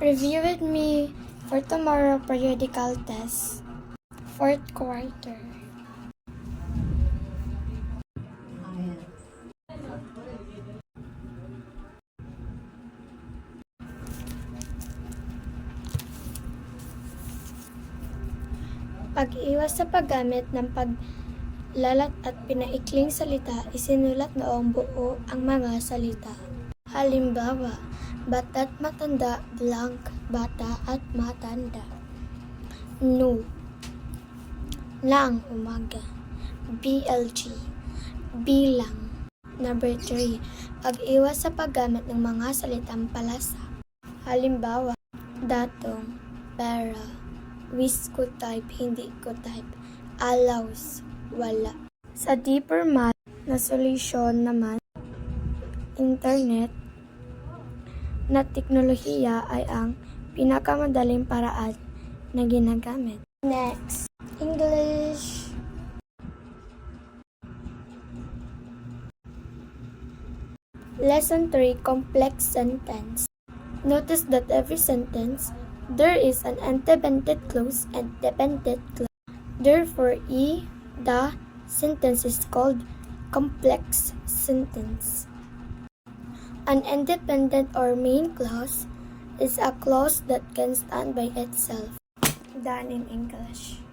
Review with me for tomorrow periodical test, fourth quarter. Pag-iwas sa paggamit ng paglalat at pinaikling salita, isinulat noong buo ang mga salita. Halimbawa, bata't matanda, blank, bata at matanda. No. Lang, umaga. BLG. Bilang. Number 3. Pag-iwas sa paggamit ng mga salitang palasa. Halimbawa, datong, pera, wish ko type, hindi ko type, allows, wala. Sa deeper math na solusyon naman, internet na teknolohiya ay ang pinakamadaling paraan na ginagamit. Next, English. Lesson 3, Complex Sentence. Notice that every sentence, there is an antecedent clause and dependent clause. Therefore, the sentence is called complex sentence. An independent or main clause is a clause that can stand by itself. Done in English.